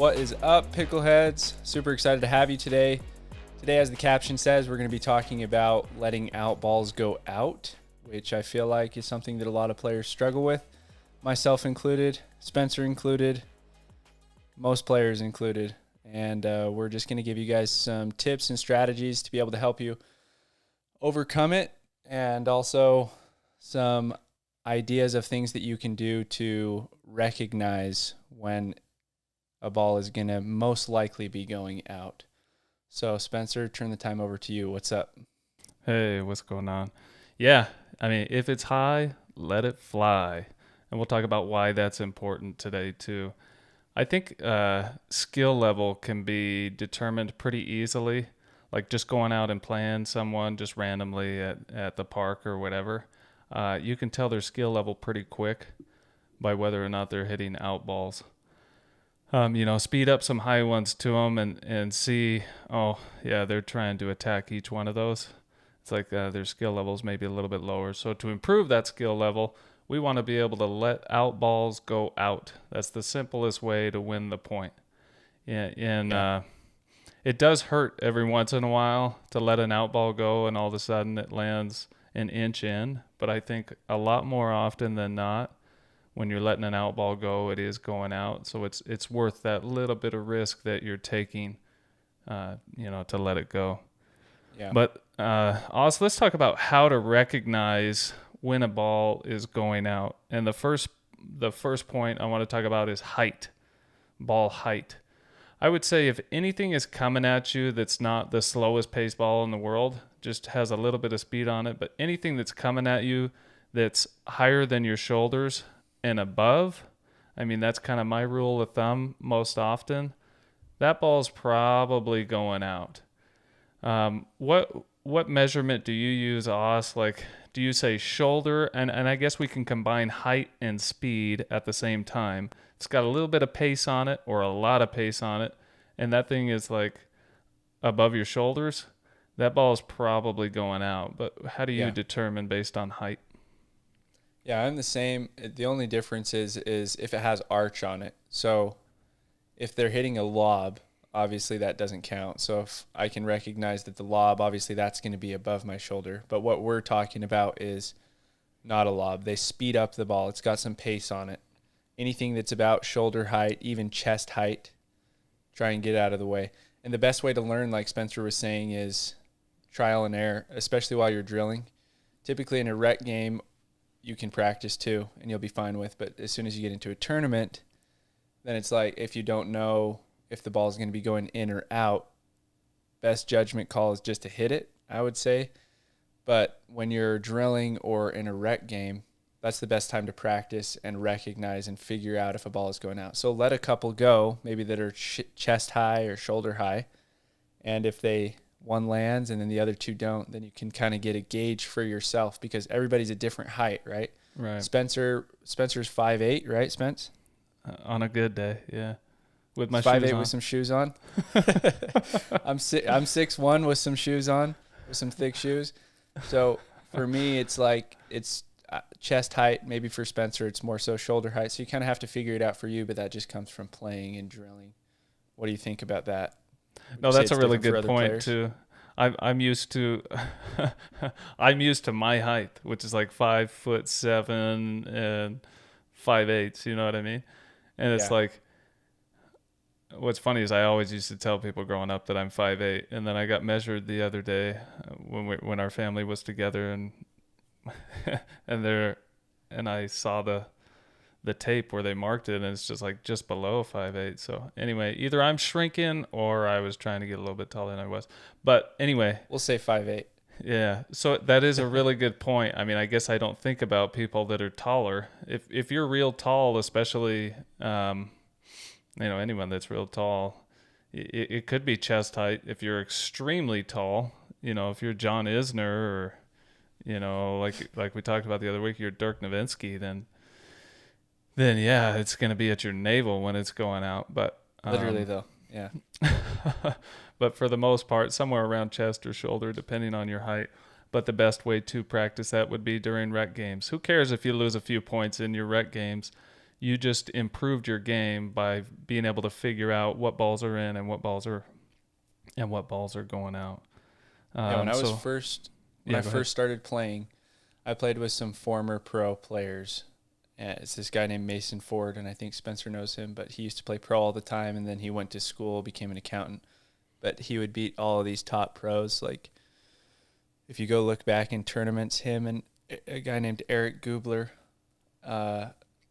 What is up, Pickleheads? Super excited to have you today. Today, as the caption says, we're going to be talking about letting out balls go out, which I feel like is something that a lot of players struggle with, myself included, Spencer included, most players included. And we're just going to give you guys some tips and strategies to be able to help you overcome it, and also some ideas of things that you can do to recognize when a ball is going to most likely be going out. So, Spencer, turn the time over to you. What's up? Hey, what's going on? Yeah, I mean, if it's high, let it fly. And we'll talk about why that's important today, too. I think skill level can be determined pretty easily, like just going out and playing someone just randomly at the park or whatever. You can tell their skill level pretty quick by whether or not they're hitting out balls. Speed up some high ones to them and see, oh, yeah, they're trying to attack each one of those. It's like their skill level's maybe a little bit lower. So to improve that skill level, we want to be able to let out balls go out. That's the simplest way to win the point. And it does hurt every once in a while to let an out ball go and all of a sudden it lands an inch in. But I think a lot more often than not, when you're letting an out ball go, it is going out. So it's worth that little bit of risk that you're taking, to let it go. Yeah. But also, let's talk about how to recognize when a ball is going out. And the first point I want to talk about is height, ball height. I would say if anything is coming at you that's not the slowest pace ball in the world, just has a little bit of speed on it, but anything that's coming at you that's higher than your shoulders and above, I mean, that's kind of my rule of thumb most often, that ball's probably going out. What measurement do you use, Oz? Like, do you say shoulder? And I guess we can combine height and speed at the same time. It's got a little bit of pace on it or a lot of pace on it, and that thing is like above your shoulders, that ball is probably going out. But how do you determine based on height? Yeah, I'm the same. The only difference is if it has arch on it. So if they're hitting a lob, obviously that doesn't count. So if I can recognize that the lob, obviously that's going to be above my shoulder. But what we're talking about is not a lob. They speed up the ball. It's got some pace on it. Anything that's about shoulder height, even chest height, try and get out of the way. And the best way to learn, like Spencer was saying, is trial and error, especially while you're drilling. Typically in a rec game, you can practice too, and you'll be fine with. But as soon as you get into a tournament, then it's like if you don't know if the ball is going to be going in or out, best judgment call is just to hit it, I would say. But when you're drilling or in a rec game, that's the best time to practice and recognize and figure out if a ball is going out. So let a couple go, maybe that are chest high or shoulder high. And if one lands and then the other two don't, then you can kind of get a gauge for yourself because everybody's a different height, right? Right. Spencer's 5'8", right, Spence? On a good day, yeah. With my 5'8" shoes on. with some shoes on. I'm 6'1" with some shoes on, with some thick shoes. So for me, it's chest height. Maybe for Spencer, it's more so shoulder height. So you kind of have to figure it out for you, but that just comes from playing and drilling. What do you think about that? No, that's a really good point too. I'm used to my height, which is like 5'7" and 5'8". You know what I mean? And it's like, what's funny is I always used to tell people growing up that I'm 5'8", and then I got measured the other day when our family was together, and and I saw the tape where they marked it, and it's just below 5'8". So anyway, either I'm shrinking or I was trying to get a little bit taller than I was. But anyway, we'll say 5'8". Yeah. So that is a really good point. I mean, I guess I don't think about people that are taller. If you're real tall, especially, anyone that's real tall, it could be chest height. If you're extremely tall, if you're John Isner or, like we talked about the other week, you're Dirk Nowitzki, then yeah, it's going to be at your navel when it's going out. But literally though, yeah. But for the most part, somewhere around chest or shoulder, depending on your height. But the best way to practice that would be during rec games. Who cares if you lose a few points in your rec games? You just improved your game by being able to figure out what balls are in and what balls are going out. Yeah, when I was So first when yeah, I go ahead. first started playing, I played with some former pro players. It's this guy named Mason Ford, and I think Spencer knows him, but he used to play pro all the time, and then he went to school, became an accountant. But he would beat all of these top pros. Like, if you go look back in tournaments, him and a guy named Eric Gubler, uh,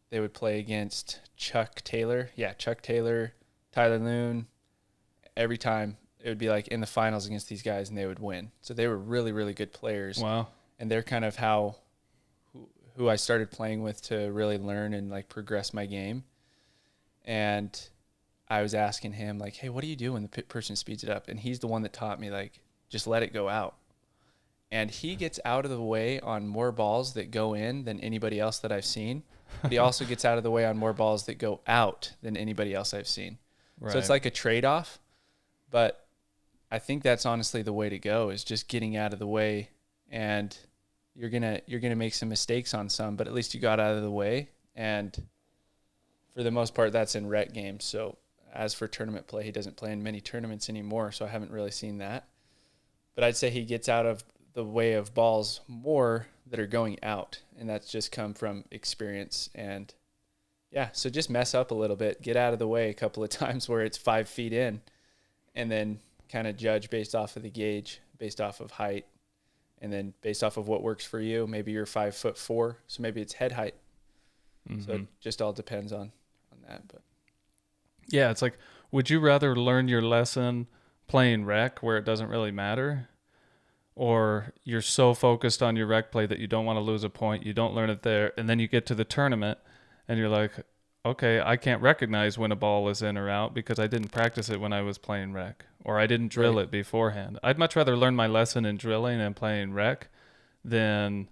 they would play against Chuck Taylor. Yeah, Chuck Taylor, Tyler Loon. Every time it would be like in the finals against these guys, and they would win. So they were really, really good players. Wow. And they're kind of who I started playing with to really learn and like progress my game. And I was asking him like, "Hey, what do you do when the person speeds it up?" And he's the one that taught me like, just let it go out. And he gets out of the way on more balls that go in than anybody else that I've seen. But he also gets out of the way on more balls that go out than anybody else I've seen. Right. So it's like a trade-off. But I think that's honestly the way to go, is just getting out of the way. And you're gonna make some mistakes on some, but at least you got out of the way. And for the most part, that's in rec games. So as for tournament play, he doesn't play in many tournaments anymore, so I haven't really seen that. But I'd say he gets out of the way of balls more that are going out, and that's just come from experience. And yeah, so just mess up a little bit, get out of the way a couple of times where it's 5 feet in, and then kind of judge based off of the gauge, based off of height, and then based off of what works for you. Maybe you're 5'4", so maybe it's head height. Mm-hmm. So it just all depends on that. But yeah, it's like, would you rather learn your lesson playing rec where it doesn't really matter? Or you're so focused on your rec play that you don't want to lose a point, you don't learn it there, and then you get to the tournament and you're like, okay, I can't recognize when a ball is in or out because I didn't practice it when I was playing rec, or I didn't drill Right. it beforehand. I'd much rather learn my lesson in drilling and playing rec than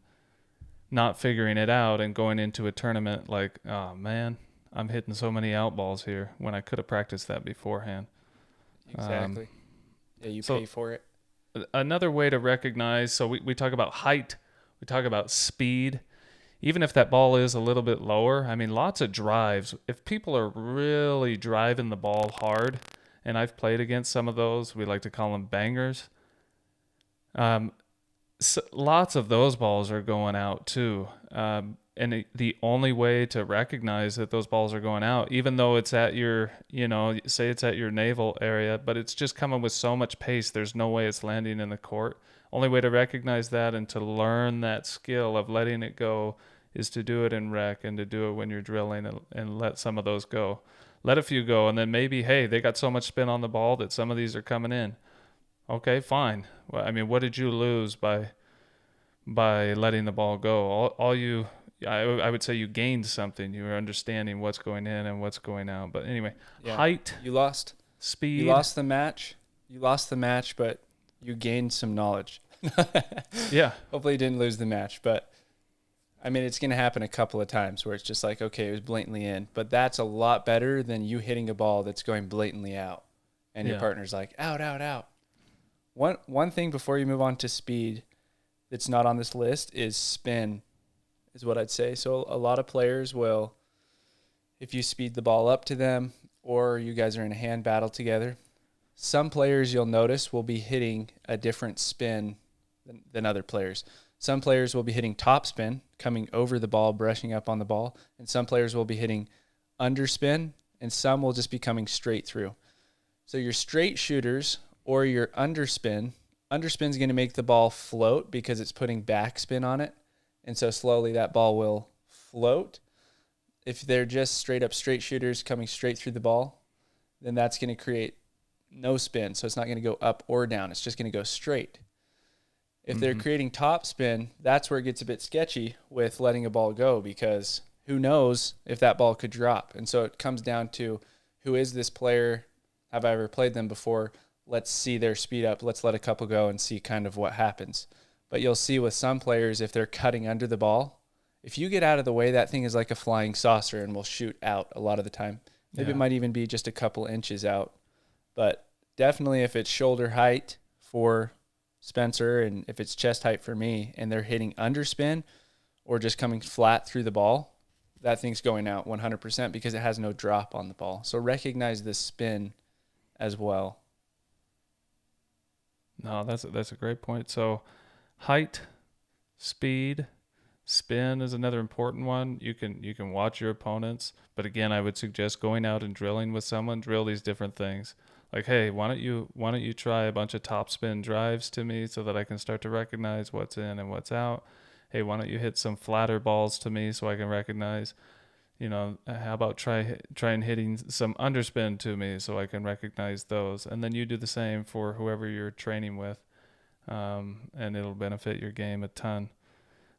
not figuring it out and going into a tournament like, oh man, I'm hitting so many out balls here when I could have practiced that beforehand. exactly. Yeah, you So pay for it. another way to recognize, so we talk about height, we talk about speed. Even if that ball is a little bit lower, I mean, lots of drives. If people are really driving the ball hard, and I've played against some of those, we like to call them bangers. So lots of those balls are going out too. And the only way to recognize that those balls are going out, even though it's at your, say it's at your navel area, but it's just coming with so much pace, there's no way it's landing in the court. Only way to recognize that and to learn that skill of letting it go is to do it in rec and to do it when you're drilling, and let some of those go. Let a few go, and then maybe, hey, they got so much spin on the ball that some of these are coming in. Okay, fine. Well, I mean, what did you lose by letting the ball go? I would say you gained something. You were understanding what's going in and what's going out. But anyway, Yeah. height, You lost. speed. You lost the match. You lost the match, but you gained some knowledge. Yeah, Hopefully you didn't lose the match, but I mean, it's going to happen a couple of times where it's just like, okay, it was blatantly in, but that's a lot better than you hitting a ball that's going blatantly out and your Yeah. partner's like, out, out, out. One thing before you move on to speed that's not on this list is spin, is what I'd say. So a lot of players will, if you speed the ball up to them or you guys are in a hand battle together, some players you'll notice will be hitting a different spin than other players. Some players will be hitting top spin, coming over the ball, brushing up on the ball, and some players will be hitting underspin, and some will just be coming straight through. So your straight shooters or your underspin is going to make the ball float because it's putting backspin on it, and so slowly that ball will float. If they're just straight up straight shooters coming straight through the ball, then that's going to create no spin, so it's not going to go up or down. It's just going to go straight. If they're creating top spin, that's where it gets a bit sketchy with letting a ball go, because who knows if that ball could drop. And so it comes down to, who is this player? Have I ever played them before? Let's see their speed up. Let's let a couple go and see kind of what happens. But you'll see with some players, if they're cutting under the ball, if you get out of the way, that thing is like a flying saucer and will shoot out a lot of the time. Maybe it might even be just a couple inches out. But definitely if it's shoulder height for Spencer and if it's chest height for me and they're hitting underspin or just coming flat through the ball, that thing's going out 100% because it has no drop on the ball. So recognize the spin as well. No, that's a great point. So height, speed, spin is another important one. You can watch your opponents, but again, I would suggest going out and drilling with someone. Drill these different things. Like, hey, why don't you try a bunch of top spin drives to me so that I can start to recognize what's in and what's out? Hey, why don't you hit some flatter balls to me so I can recognize, how about trying hitting some underspin to me so I can recognize those, and then you do the same for whoever you're training with, and it'll benefit your game a ton.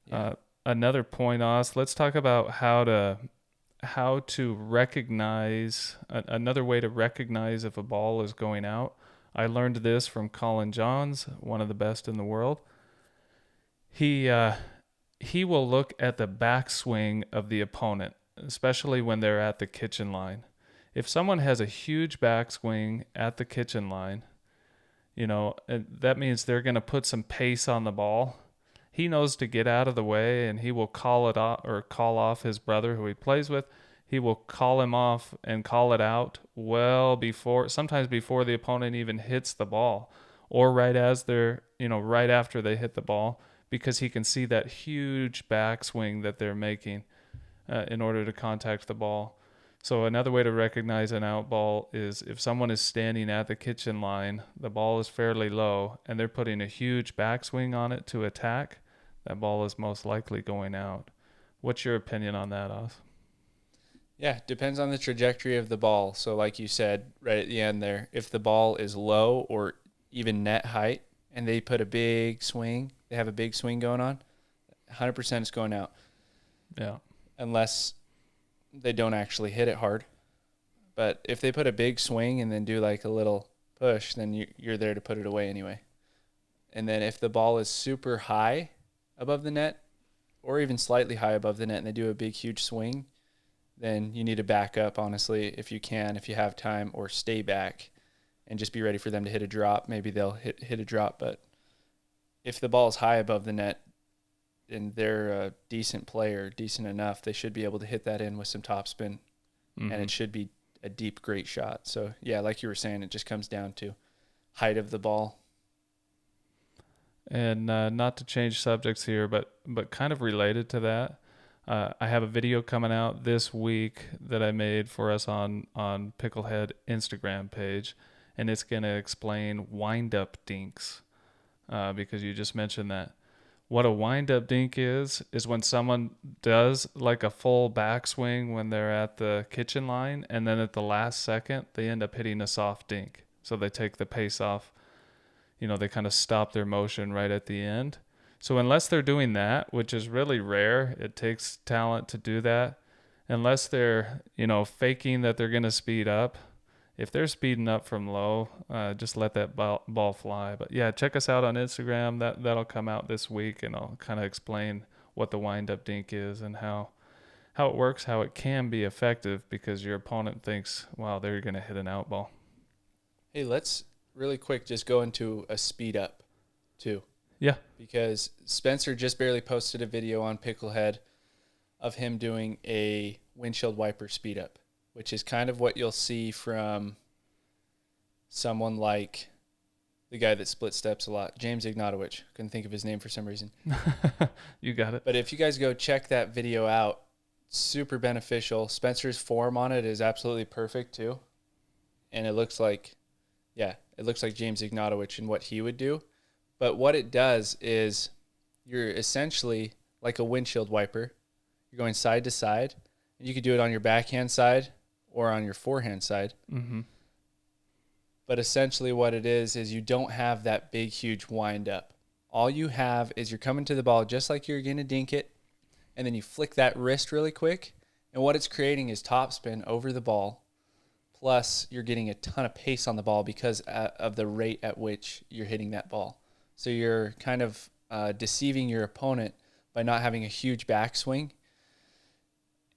Yeah. Another point, Oz, let's talk about how to recognize another way to recognize if a ball is going out. I learned this from Colin Johns, one of the best in the world. He will look at the backswing of the opponent, especially when they're at the kitchen line. If someone has a huge backswing at the kitchen line, that means they're going to put some pace on the ball. He knows to get out of the way, and he will call it off or call off his brother who he plays with. He will call him off and call it out sometimes before the opponent even hits the ball, or right after they hit the ball, because he can see that huge backswing that they're making in order to contact the ball. So another way to recognize an out ball is if someone is standing at the kitchen line, the ball is fairly low, and they're putting a huge backswing on it to attack, that ball is most likely going out. What's your opinion on that, Oz? Yeah, depends on the trajectory of the ball. So like you said right at the end there, if the ball is low or even net height and they put a big swing, they have a big swing going on, 100% it's going out. Yeah. Unless they don't actually hit it hard. But if they put a big swing and then do like a little push, then you're there to put it away anyway. And then if the ball is super high above the net or even slightly high above the net and they do a big, huge swing, then you need to back up, honestly, if you can, if you have time, or stay back and just be ready for them to hit a drop. Maybe they'll hit a drop. But if the ball is high above the net, and they're a decent player, decent enough, they should be able to hit that in with some topspin, and it should be a deep, great shot. So, yeah, like you were saying, it just comes down to height of the ball. And not to change subjects here, but kind of related to that, I have a video coming out this week that I made for us on Picklehead Instagram page, and it's going to explain wind-up dinks, because you just mentioned that. What a wind-up dink is when someone does like a full backswing when they're at the kitchen line, and then at the last second, they end up hitting a soft dink. So they take the pace off. They kind of stop their motion right at the end. So unless they're doing that, which is really rare, it takes talent to do that. Unless they're, faking that they're going to speed up. If they're speeding up from low, just let that ball fly. But yeah, check us out on Instagram. That'll come out this week, and I'll kind of explain what the wind-up dink is and how it works, how it can be effective because your opponent thinks, wow, they're going to hit an out ball. Hey, let's really quick just go into a speed up too. Yeah. Because Spencer just barely posted a video on Picklehead of him doing a windshield wiper speed up, which is kind of what you'll see from someone like the guy that split steps a lot, James Ignatowicz. Couldn't think of his name for some reason. You got it. But if you guys go check that video out, super beneficial. Spencer's form on it is absolutely perfect too. And it looks like James Ignatowicz and what he would do. But what it does is you're essentially like a windshield wiper. You're going side to side. And you could do it on your backhand side or on your forehand side. Mm-hmm. But essentially what it is you don't have that big, huge wind up. All you have is you're coming to the ball just like you're going to dink it, and then you flick that wrist really quick. And what it's creating is topspin over the ball, plus you're getting a ton of pace on the ball because of the rate at which you're hitting that ball. So you're kind of deceiving your opponent by not having a huge backswing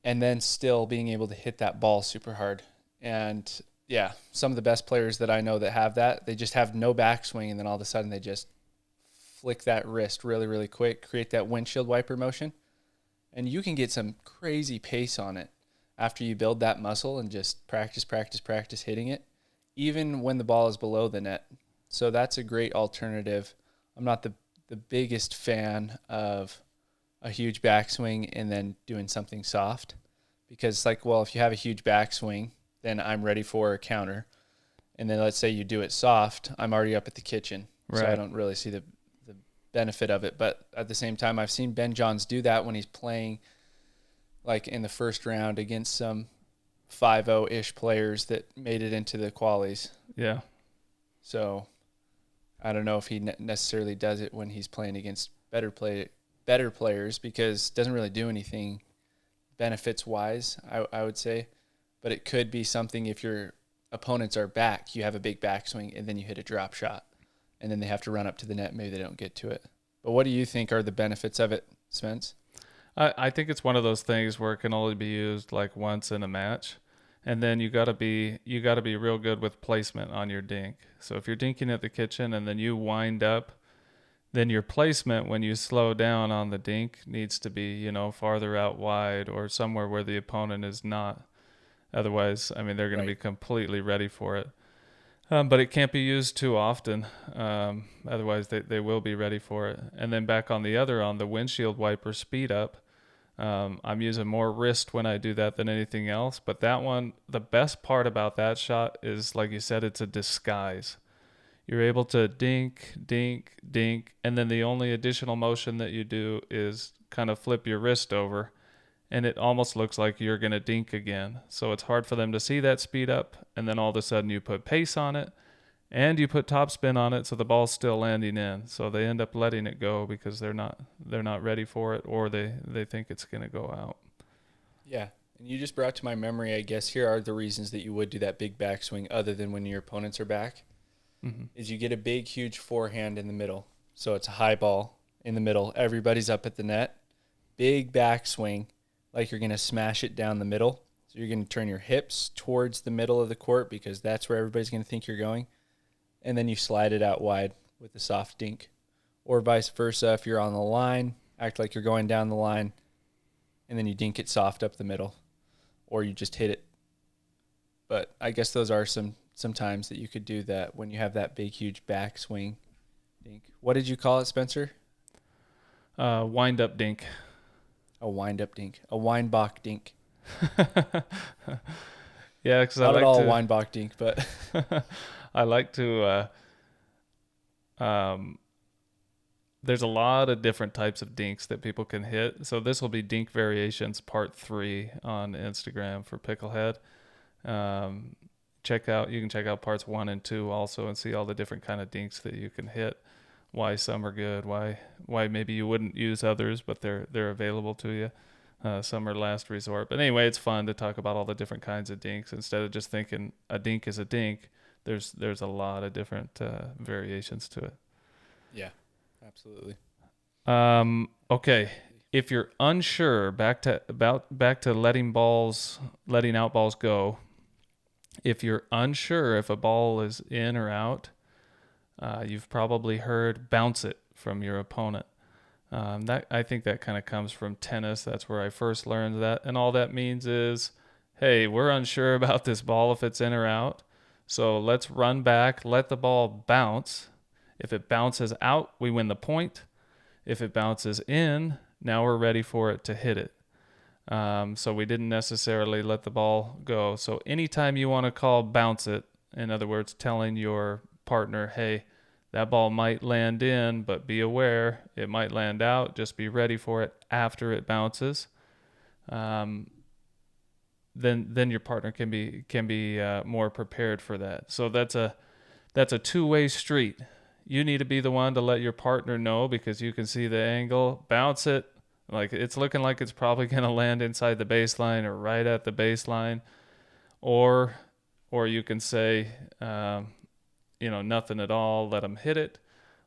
and then still being able to hit that ball super hard. And yeah, some of the best players that I know that have that, they just have no backswing, and then all of a sudden they just flick that wrist really, really quick, create that windshield wiper motion, And you can get some crazy pace on it after you build that muscle and just practice hitting it, even when the ball is below the net. So that's a great alternative. I'm not the biggest fan of a huge backswing and then doing something soft, because it's like, well, if you have a huge backswing, then I'm ready for a counter. And then let's say you do it soft, I'm already up at the kitchen. Right. So I don't really see the benefit of it. But at the same time, I've seen Ben Johns do that when he's playing like in the first round against some 5-0-ish players that made it into the qualies. Yeah. So I don't know if he necessarily does it when he's playing against better players, because it doesn't really do anything benefits wise, I would say. But it could be something if your opponents are back, you have a big backswing and then you hit a drop shot and then they have to run up to the net. Maybe they don't get to it. But what do you think are the benefits of it, Spence? I think it's one of those things where it can only be used like once in a match. And then you gotta be real good with placement on your dink. So if you're dinking at the kitchen and then you wind up, then your placement when you slow down on the dink needs to be, farther out wide or somewhere where the opponent is not. Otherwise, I mean, they're going to be completely ready for it. But it can't be used too often. Otherwise, they will be ready for it. And then back on the windshield wiper speed up, I'm using more wrist when I do that than anything else. But that one, the best part about that shot is, like you said, it's a disguise. You're able to dink, dink, dink, and then the only additional motion that you do is kind of flip your wrist over, and it almost looks like you're going to dink again. So it's hard for them to see that speed up, and then all of a sudden you put pace on it, and you put topspin on it, so the ball's still landing in. So they end up letting it go because they're not ready for it, or they think it's going to go out. Yeah, and you just brought to my memory, I guess, here are the reasons that you would do that big backswing other than when your opponents are back. Mm-hmm. Is you get a big, huge forehand in the middle. So it's a high ball in the middle. Everybody's up at the net. Big backswing, like you're going to smash it down the middle. So you're going to turn your hips towards the middle of the court because that's where everybody's going to think you're going. And then you slide it out wide with a soft dink. Or vice versa, if you're on the line, act like you're going down the line, and then you dink it soft up the middle. Or you just hit it. But I guess those are some times that you could do that when you have that big, huge backswing dink. What did you call it, Spencer? Wind up dink. A wind up dink. A Weinbach dink. Yeah, because I not like at all to, a Weinbach dink, but I like to. There's a lot of different types of dinks that people can hit. So this will be Dink Variations Part 3 on Instagram for Picklehead. You can check out parts 1 and 2 also and see all the different kind of dinks that you can hit, why some are good, why maybe you wouldn't use others, but they're available to you. Some are last resort. But anyway, it's fun to talk about all the different kinds of dinks instead of just thinking a dink is a dink. There's a lot of different variations to it. Yeah, absolutely. Okay. If you're unsure, back to letting out balls go. If you're unsure if a ball is in or out, you've probably heard bounce it from your opponent. I think that kind of comes from tennis. That's where I first learned that. And all that means is, hey, we're unsure about this ball if it's in or out. So let's run back, let the ball bounce. If it bounces out, we win the point. If it bounces in, now we're ready for it to hit it. So we didn't necessarily let the ball go. So anytime you want to call bounce it, in other words, telling your partner, hey, that ball might land in, but be aware it might land out. Just be ready for it after it bounces. Then your partner can be more prepared for that. So that's a two-way street. You need to be the one to let your partner know because you can see the angle, bounce it. Like it's looking like it's probably going to land inside the baseline or right at the baseline, or you can say, nothing at all, let them hit it,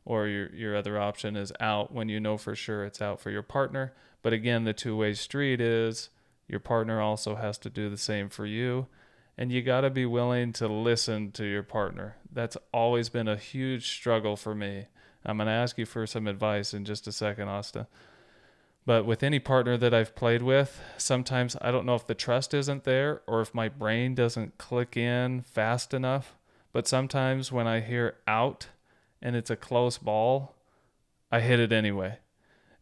or your other option is out when you know for sure it's out for your partner. But again, the two-way street is your partner also has to do the same for you, and you got to be willing to listen to your partner. That's always been a huge struggle for me. I'm going to ask you for some advice in just a second, Asta. But with any partner that I've played with, sometimes I don't know if the trust isn't there or if my brain doesn't click in fast enough. But sometimes when I hear out and it's a close ball, I hit it anyway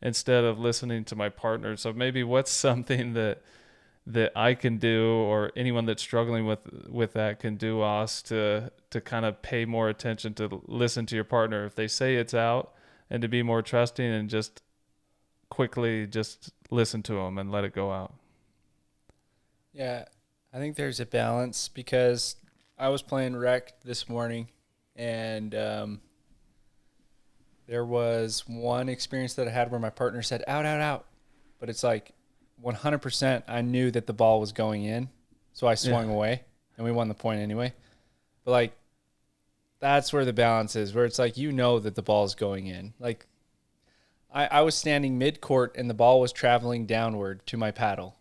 instead of listening to my partner. So maybe what's something that I can do, or anyone that's struggling with that can do, us to kind of pay more attention, to listen to your partner if they say it's out, and to be more trusting and just quickly just listen to them and let it go out. Yeah, I think there's a balance because I was playing rec this morning, and there was one experience that I had where my partner said out, out, out, but it's like 100% I knew that the ball was going in, so I swung away, and we won the point anyway. But like, that's where the balance is, where it's like, you know that the ball is going in. Like, I was standing mid-court, and the ball was traveling downward to my paddle,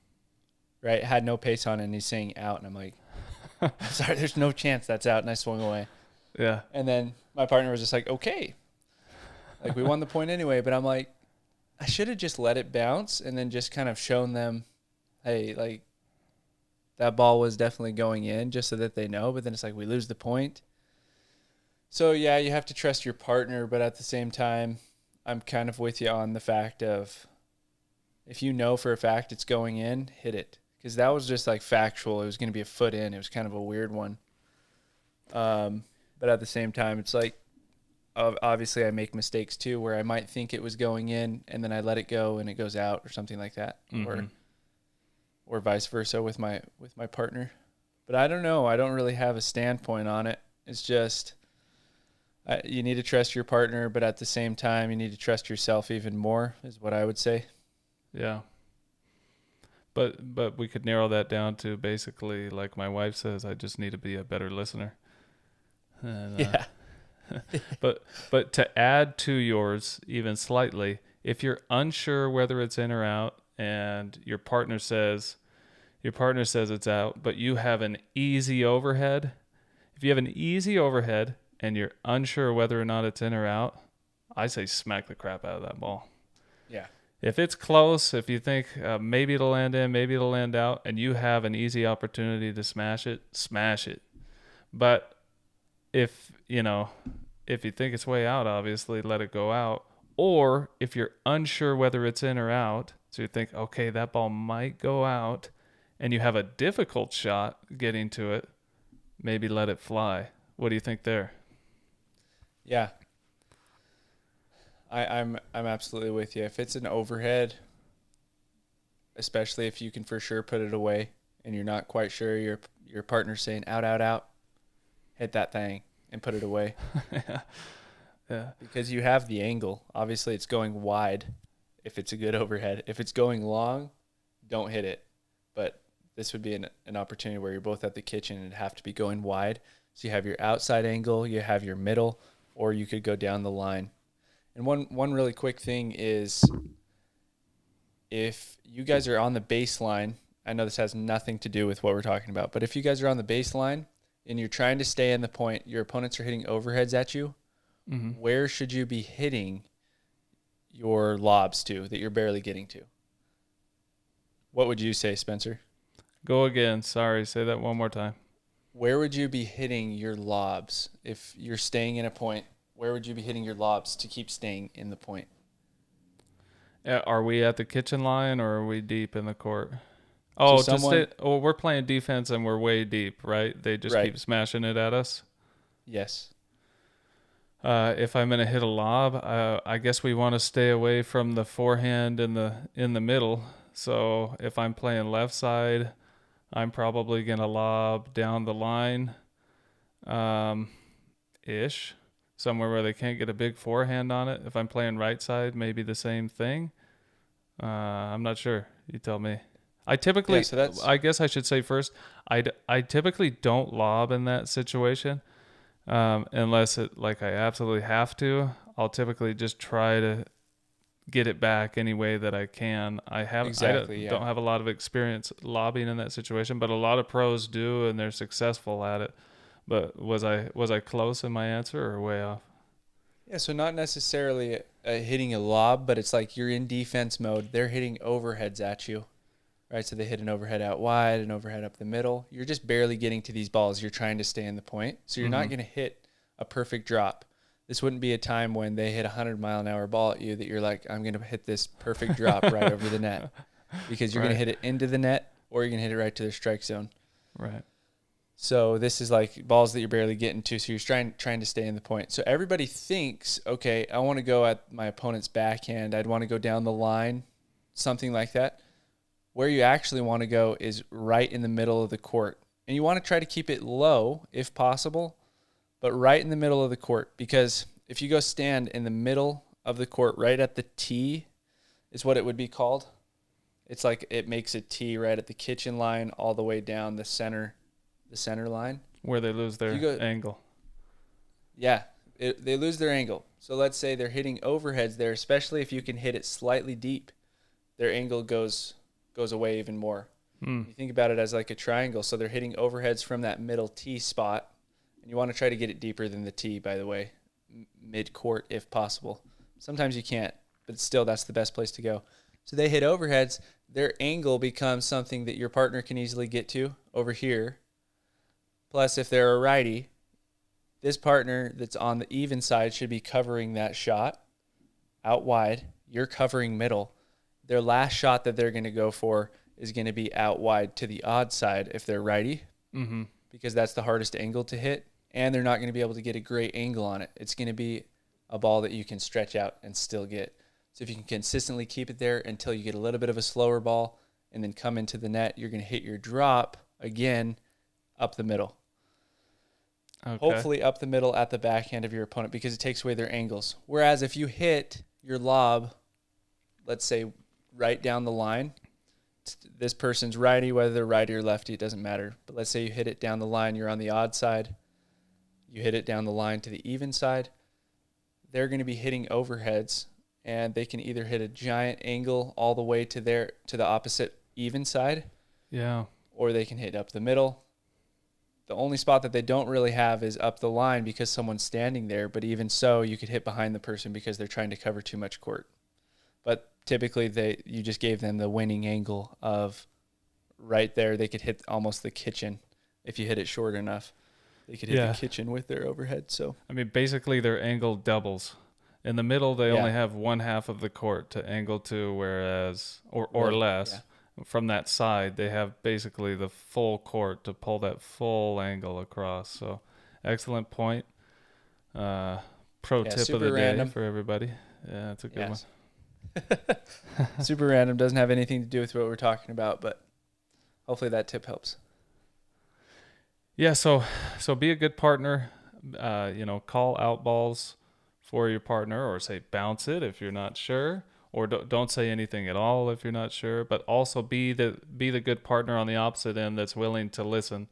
right? It had no pace on it, and he's saying out, and I'm like, I'm sorry, there's no chance that's out, and I swung away. Yeah. And then my partner was just like, okay. Like, we won the point anyway, but I'm like, I should have just let it bounce and then just kind of shown them, hey, like, that ball was definitely going in, just so that they know. But then it's like, we lose the point. So, yeah, you have to trust your partner, but at the same time, I'm kind of with you on the fact of, if you know for a fact it's going in, hit it. Because that was just like factual. It was going to be a foot in. It was kind of a weird one. But at the same time, it's like, obviously I make mistakes too, where I might think it was going in and then I let it go and it goes out or something like that. Mm-hmm. Or vice versa with my partner. But I don't know. I don't really have a standpoint on it. It's just, you need to trust your partner, but at the same time, you need to trust yourself even more, is what I would say. Yeah. But we could narrow that down to basically, like my wife says, I just need to be a better listener. And, yeah. But to add to yours even slightly, if you're unsure whether it's in or out, and your partner says it's out, but you have an easy overhead. If you have an easy overhead and you're unsure whether or not it's in or out, I say smack the crap out of that ball. Yeah. If it's close, if you think maybe it'll land in, maybe it'll land out, and you have an easy opportunity to smash it, smash it. But if you think it's way out, obviously let it go out. Or if you're unsure whether it's in or out, so you think, okay, that ball might go out, and you have a difficult shot getting to it, maybe let it fly. What do you think there? Yeah. I'm absolutely with you. If it's an overhead, especially if you can for sure put it away and you're not quite sure, your partner's saying out, out, out, hit that thing and put it away. Yeah. Because you have the angle. Obviously, it's going wide if it's a good overhead. If it's going long, don't hit it. But this would be an opportunity where you're both at the kitchen and it'd have to be going wide. So you have your outside angle, you have your middle, or you could go down the line. And one really quick thing is, if you guys are on the baseline, I know this has nothing to do with what we're talking about, but if you guys are on the baseline and you're trying to stay in the point, your opponents are hitting overheads at you, Mm-hmm. where should you be hitting your lobs to that you're barely getting to? What would you say, Spencer? Go again. Sorry, say that one more time. Where would you be hitting your lobs if you're staying in a point? Where would you be hitting your lobs to keep staying in the point? Are we at the kitchen line or are we deep in the court? Oh, we're playing defense and we're way deep, right? They just keep smashing it at us. Yes. If I'm gonna hit a lob, I guess we want to stay away from the forehand in the middle. So if I'm playing left side, I'm probably gonna lob down the line, ish, somewhere where they can't get a big forehand on it. If I'm playing right side, maybe the same thing. I'm not sure. You tell me. I typically, I guess I should say first, I typically don't lob in that situation. Unless it like I absolutely have to. I'll typically just try to get it back any way that I can. I don't have a lot of experience lobbing in that situation, but a lot of pros do and they're successful at it. But was I close in my answer or way off? Yeah, so not necessarily hitting a lob, but it's like you're in defense mode. They're hitting overheads at you, right? So they hit an overhead out wide, an overhead up the middle. You're just barely getting to these balls. You're trying to stay in the point. So you're not going to hit a perfect drop. This wouldn't be a time when they hit a 100-mile-an-hour ball at you that you're like, I'm going to hit this perfect drop right over the net, because you're going to hit it into the net or you're going to hit it right to their strike zone. Right. So this is like balls that you're barely getting to. So you're trying to stay in the point. So everybody thinks, okay, I want to go at my opponent's backhand. I'd want to go down the line, something like that. Where you actually want to go is right in the middle of the court. And you want to try to keep it low if possible, but right in the middle of the court. Because if you go stand in the middle of the court, right at the tee is what it would be called. It's like it makes a tee right at the kitchen line all the way down the center line. Where they lose their angle. Yeah, they lose their angle. So let's say they're hitting overheads there, especially if you can hit it slightly deep, their angle goes away even more. You think about it as like a triangle. So they're hitting overheads from that middle tee spot, and you want to try to get it deeper than the tee, by the way, mid-court if possible. Sometimes you can't, but still that's the best place to go. So they hit overheads. Their angle becomes something that your partner can easily get to over here. Plus, if they're a righty, this partner that's on the even side should be covering that shot out wide. You're covering middle. Their last shot that they're going to go for is going to be out wide to the odd side if they're righty, because that's the hardest angle to hit, and they're not going to be able to get a great angle on it. It's going to be a ball that you can stretch out and still get. So if you can consistently keep it there until you get a little bit of a slower ball and then come into the net, you're going to hit your drop again up the middle. Okay. Hopefully up the middle at the backhand of your opponent, because it takes away their angles. Whereas if you hit your lob, let's say right down the line, this person's righty, whether they're righty or lefty, it doesn't matter. But let's say you hit it down the line, you're on the odd side, you hit it down the line to the even side, they're going to be hitting overheads, and they can either hit a giant angle all the way to the opposite even side, or they can hit up the middle. The only spot that they don't really have is up the line because someone's standing there. But even so, you could hit behind the person because they're trying to cover too much court. But typically, you just gave them the winning angle of right there. They could hit almost the kitchen if you hit it short enough. They could hit the kitchen with their overhead. So I mean, basically, their angle doubles. In the middle, they only have one half of the court to angle to, whereas or less. Yeah. From that side, they have basically the full court to pull that full angle across. So, excellent point. Pro tip of the day for everybody. Yeah, that's a good one. Super random. Doesn't have anything to do with what we're talking about, but hopefully that tip helps. Yeah, so be a good partner. Call out balls for your partner, or say bounce it if you're not sure. Or don't say anything at all if you're not sure, but also be the good partner on the opposite end that's willing to listen,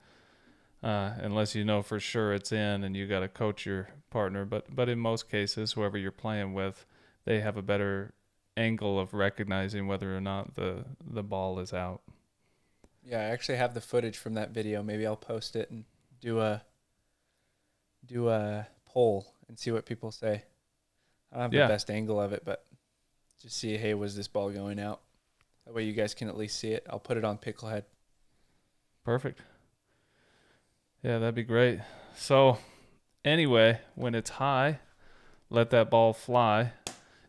unless you know for sure it's in and you got to coach your partner. But in most cases, whoever you're playing with, they have a better angle of recognizing whether or not the ball is out. Yeah, I actually have the footage from that video. Maybe I'll post it and do a poll and see what people say. I don't have the best angle of it, but just see, hey, was this ball going out? That way you guys can at least see it. I'll put it on Picklehead. Perfect. Yeah, that'd be great. So, anyway, when it's high, let that ball fly.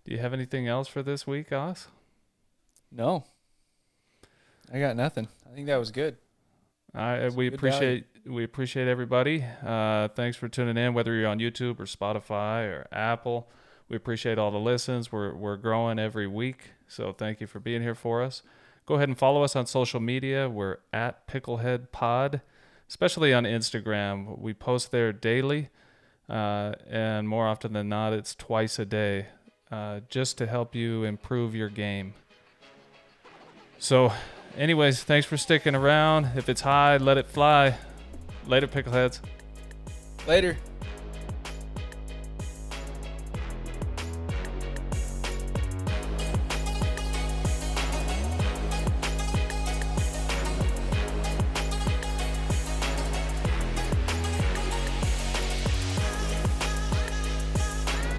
Do you have anything else for this week, Oz? No. I got nothing. I think that was good. We appreciate everybody. Thanks for tuning in, whether you're on YouTube or Spotify or Apple. We appreciate all the listens. We're growing every week, so thank you for being here for us. Go ahead and follow us on social media. We're at Picklehead Pod, especially on Instagram. We post there daily, and more often than not, it's twice a day, just to help you improve your game. So, anyways, thanks for sticking around. If it's high, let it fly. Later, Pickleheads. Later.